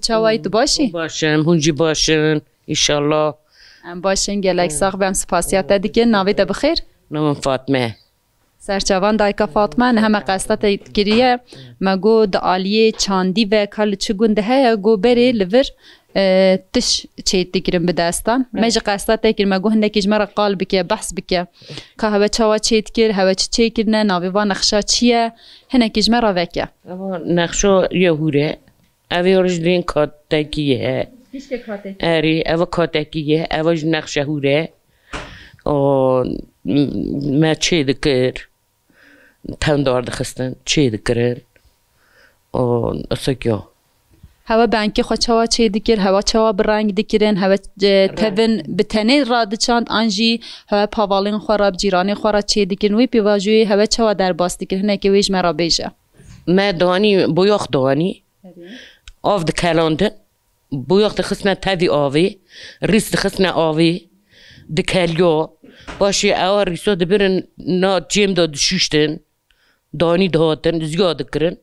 بچاوی تو باشی؟ باشم هونجی باشن ایشالله. باشن گلک ساق بهم سپاسیات دیگه ناوی ده بخیر. نام فاطمه. سرچوان دایکا فاطمه نه همه قصدت گریه مگو دعالیه چاندی و کال چگونده های گو بری لور تش چیت دیگرم بدستان ماج قصدت دیگر مگو هندکیج مرا قال بکه بحث بکه که هوا چوا چیت کر هوا چی کرنه ناوی و نقشه چیه هندکیج مرا وکه نقشه یهوره اوی رجلین کاتکیه اری اوه کاتکیه اوه نقشه هوره ما چی دکر تندار دخستن چی دکرن اسکیا هوا بانکی خود چوا چی دکر هوا چوا برنگ دکرن هوا تبن بتنی راد چاند آنجی هوا پاوالین خوراب جیرانی خورا چی دکرن وی پیواجوی هوا چوا در باس دکرن هنگی ویج مرا بیجه ما دانی بویاخ دانی آف دکلاندن بویاخ دخستن تدی آوی ریس دخستن آوی دکلیو باشی اوه ریسا دبرن نا جیم داد شوشتن دانی دهاتن زیاد کرن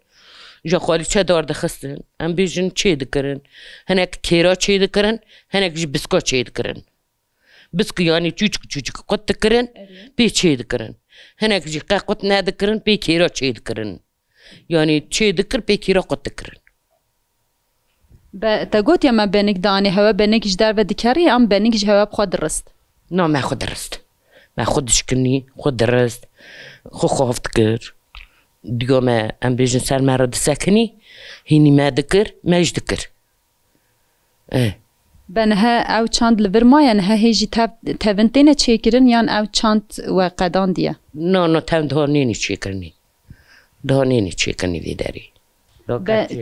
جا خوالی چه دار دخستن هم بیجن چه دکرن هنک کیرا چه دکرن هنک جی بسکا چه دکرن بسکا یعنی چوچک قد دکرن بی چه دکرن هنک جی قد ندکرن بی کیرا چه دکرن یعنی چه دکر بی کیرا قد دکرن تا گوت یا ما بینک دانی هوا بینکش در و دکری ام بینکش هوا بخواد درست نه ما خود درست ما خودش کنی خود درست خو خافت کر دیگه ما ام بیشتر سر مرد سکنی هینی ما دکر ماش دکر بنها او چند لور ما یعنی هیچی تونتینه چی کرن یان او چند و قدان دیه نه تون دهانینی چی کرنی دهانینی چی کنی دیداری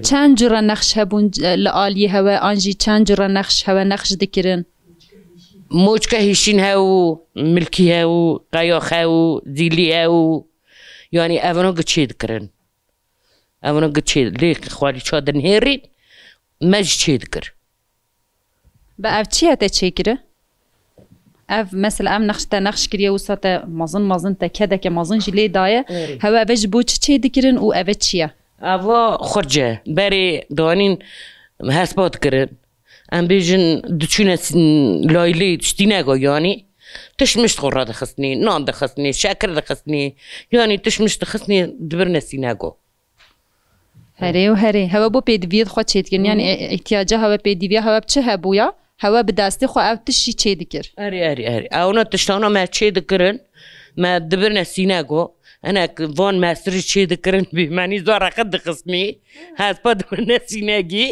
چند جور نقش هبون لعالی هوا آنجی چند جور نقش هوا نقش دکرن موج که هیچین هاو ملکی هاو قیاخ هاو زیلی هاو یعنی اونا گچید کرن اونا گچید لیک خوالی چادن هیرین مج چید کر با اف چی هتا چی کره؟ اف مثلا ام نقش تا نقش کریه و ساته مازن تا کده که مازن جلی دایه هوا اوش بو چی دکرن و اوه چیه؟ اوا خرجه بری دوانین حسبات کرن ام بیجن دچونه لایلی تشتی نگو یعنی تشمشت خورا دخستنی نان دخستنی شکر دخستنی یعنی تشمشت دخستنی دبر نسی نگو هری هوا بو پیدوید خود چید کن یعنی احتیاجه هوا پیدوید هوا بچه هبویا هوا بدستی خو او تشی چید کر اری اونا تشتانا ما چید کرن ما دبر نسی نگو انا وان ماستری چید کرن بی معنی زوار خد دخستنی هست با دبر نسی نگی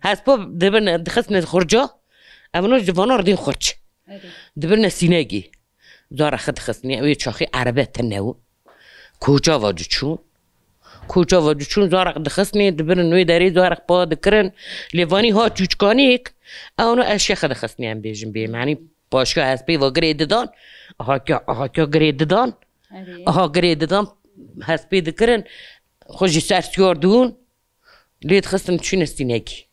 هست با دبر دخستنی خورجا اونا جوانا ردین خورج دبر نسینگی زار خد خستنی اوی چاخی عربه تنو کجا واجو چون زار خد خستنی دبر نوی داری زار خد دکرن لیوانی ها چوچکانیک اونو اشیا خد خستنی هم بیجن بی معنی باشگاه هست بی و گرید دان آها که گرید دان آها گرید دان هست بی دکرن خوشی سرسیار دون لید خستن چون نسینگی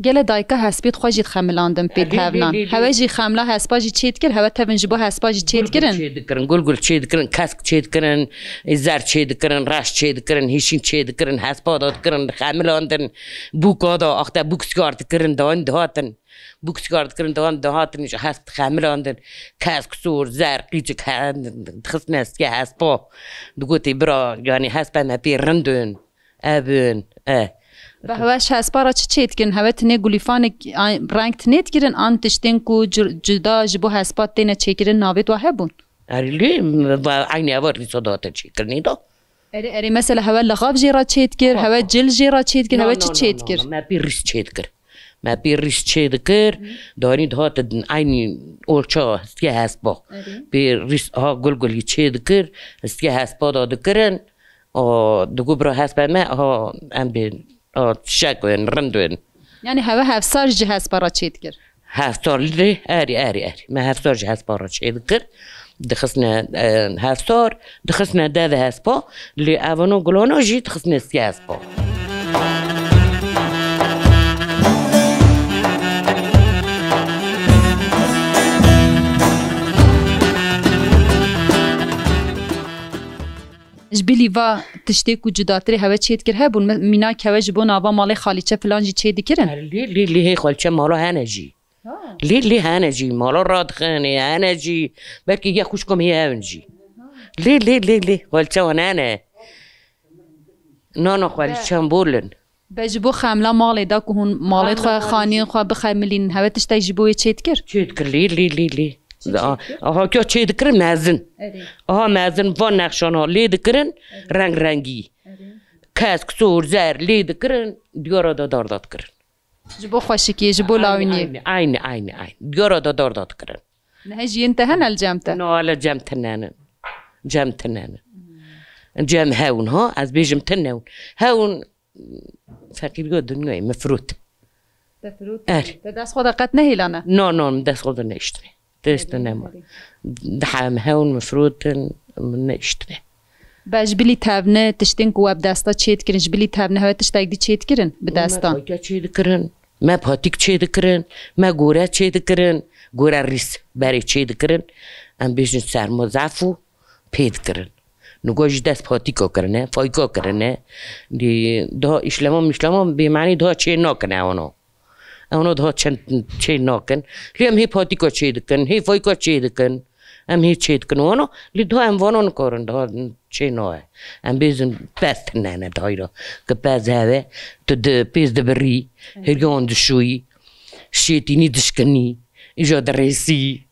گله دایکا هسپید خوشید خملاندم پید هفنان هواجی خملا هسپاجی چید کر هوا تونج با هسپاجی چید کرن گل چید کرن کاسک چید کرن زر چید کرن راش چید کرن هیشین چید کرن هسپادات کرن خملاندن بوکادا آخته بوکسکارت کرن دهاتن بوکسکارت کرن دهاتن هست خملاندن کاسک سور زر قیچ خصن است که هسپا دگوتی برا یعنی هسپا نپی رندون ابن به هواش هسپارا چید کن هوا تنه گلیفان رنگ تنید کرن آن تشتین کو جدا جبو هسپات تنه چی کرن نابید و هبون اری عینی اول ریسادات چی کرنی دا اری مثلا هوا لغاب جیرا چید کر هوا جل جیرا چید کر هوا چی چید کر ما بی ریس چید کر ما بی ریس چید کر داری دهات عینی اولچا هستی هسپا بی ریس ها گل چید کر هستی هسپا داد کرن دگو برا هسپا ما ها ام بی شاكوين رندوين يعني هوا هفسار جهاز برا تشيد كر هفسار لي اري ما هفسار جهاز برا تشيد كر دخسنا هفسار دخسنا داذا هسبا اللي افانو قلونا جي دخسنا سياسبا جبلي هیوا تشتی کو جداتری هوا چیت کر هبون مینا که جبون آوا مال خالیچه فلان جی چی دیکرن لی هی خالچه مالا هنجی لی هنجی مالا راد خنی هنجی بلکه یه خوش کم هی هنجی لی خالچه ونانه نه خالچه بولن بجبو خاملا مال دا که هون مالت خو خانی خو بخملین هوا تشتی جبوی چیت کر لی آها که چی دکرن مازن آها مازن وان نقشان ها لی دکرن رنگ رنگی کسک سور زر لی دکرن دیارا داد کرن جبو خوشکی جبو لاونی عین دیارا داد کرن نه جی انتهن الجامته نه على جام تنان جام هاون ها از بیجم تنان هاون فقیر گو دنیای مفروض دست خود قد نهیلانه نه دست خود نشتنه دست نمو دحام هاون مفروض نشتنه بجبلی تابنه تشتین کواب دستا چیت کرن جبلی تابنه هوا تشتاق دی چیت کرن به دستان ما چیت کرن ما پاتیک چیت کرن ما گوره چیت کرن گوره ریس بری چیت کرن ام بیشتر سرما زفو پید کرن نگوش دست پاتیکو کرنه فایکو کرنه دی دا اسلام به معنی دا چی نکنه اونو دا چی نکن لیم هی پاتیکو چی دکن هی فایکو چی دکن ام هی چی دکن اونو لی دا ام وانو نکارن دا چی نوه ام بیزن پست نه دایرا که پس هوا تو پیز دبری هریان دشوی شیطینی دشکنی ایجا درسی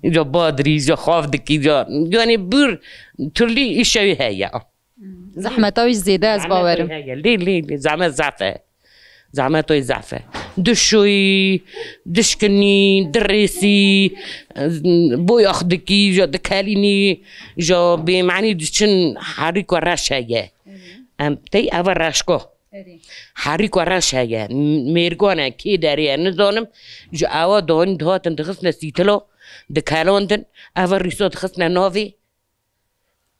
اینجا بادری اینجا خواف دکی یعنی بر طولی ایشوی هیا زحمتاویش زیده از باورم لی زحمتاوی ضعفه دشوی دشکنی درسی بویاخ دکی جا دکالینی جا به معنی دچن حریک و رش هیا ام تی اول رشکو حریک و رش هیا میرگانه کی داریه نزانم جا اوا دان دهاتن دخص نسیتلو دکالاندن اول ریسات خسنا ناوی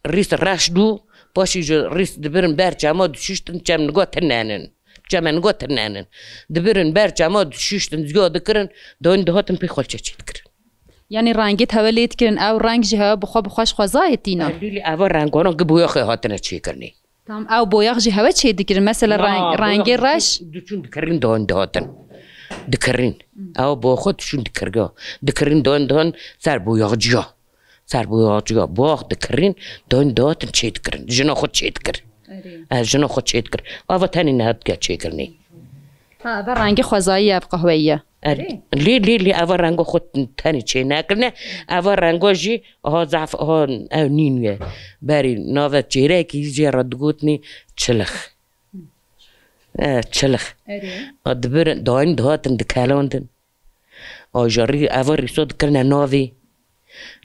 ریس راش دو باشی جو ریس دبرن بر جما دششتن جم نگاه تنانن دبرن بر جما دششتن زیاد کرن دان دهاتن پی خالچه چید کرن یعنی رنگت هولید کرن او رنگ جه بخوش خوازای تینا لیلی اول رنگانا که بویاخ هاتنه چی کرنی تام او بویاخ جه هوا چید کرن مثلا رنگ رش دوچون دکرین دان دهاتن دکرین او با خودشون دکرین دان سر بویاغ جا باغ دکرین دان داتن چی دکرین جنا خود چی دکرین آوا تانی نهاد که چی کرنی اول رنگ خوزایی اب قهوهیه لی اول رنگ خود تانی چی نکرنه اول رنگا جی ها ضعف ها او نینویه بری ناوت جیره که جی ردگوتنی چلخ دبرن داین دهاتن دکالاندن آجاری اول ریسا دکرن ناوی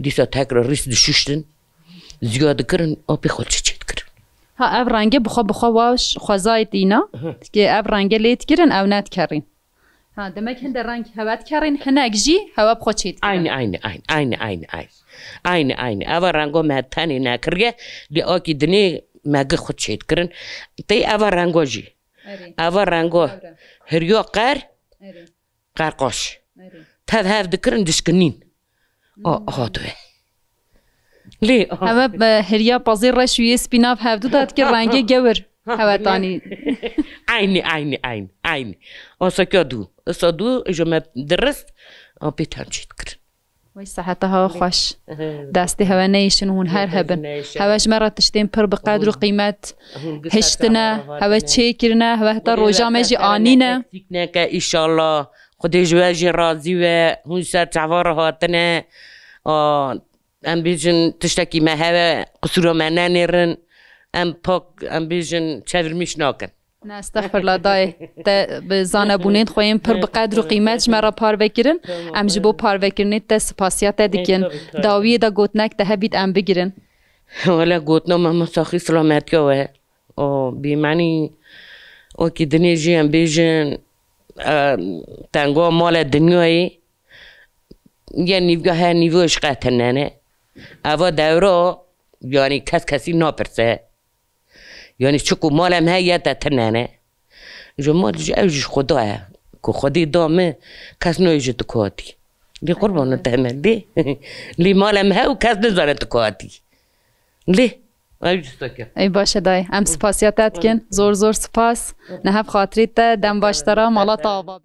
دیسا تکر ریس دششتن زیاد کرن آبی خالچه چید کرن ها او رنگه بخوا واش خوزای دینا که او رنگه لیت کرن او ند کرین ها دمک هند رنگ هوت کرین هنگ جی هوا بخوا چید کرن عین اول رنگا مهتانی نکریه لی آکی دنی مگه خود چید کرن تی اول رنگا جی اول رنگو هريو قرقاش تذهب ذكرن دشكنين هاتوه لي هوا هريا بازير رشوي سبيناف هفدو داد كي رنگي جور هوا تاني عين اسكادو اجو ما درست بيتان شيتكر وي صحتها خوش دستي هوا نيشن هون هر هبن هواش مرة تشتين پر بقدر و قيمت هشتنا هوا چه کرنا هوا حتى روجا مجي آنينا ان شاء الله خدي جواجي راضي و هون سر تعوار هاتنا ام بيجن تشتكي ما هوا قصورا ما نانيرن ام پاک ام بيجن چاورميش ناكن نه استغفر الله دای به زانبونین خویم پر بقدر و قیمتش مرا پار بکرن ام جبو پار بکرنید تا سپاسیات دیکن داویه دا گوتنک ده بید ام بگیرن ولا گوتنا مهما ساخی سلامت که و بیمعنی او که دنیجی ام بیجن تنگو مال دنیایی یه نیوگاه ها نیوش قطننه اوا دوره یعنی کسی ناپرسه یعنی چکو مالم هیت تنانه جو مال جو اوجش خداه که خودی دامه کس نویجه تکاتی لی قربانو تهمه لی مالم ها و کس نزانه تکاتی لی Ev cüsteke. ای باشه دای ام سپاسیاتت کن زور زور سپاس نه هف خاطریت دم باشترا مالا تاوا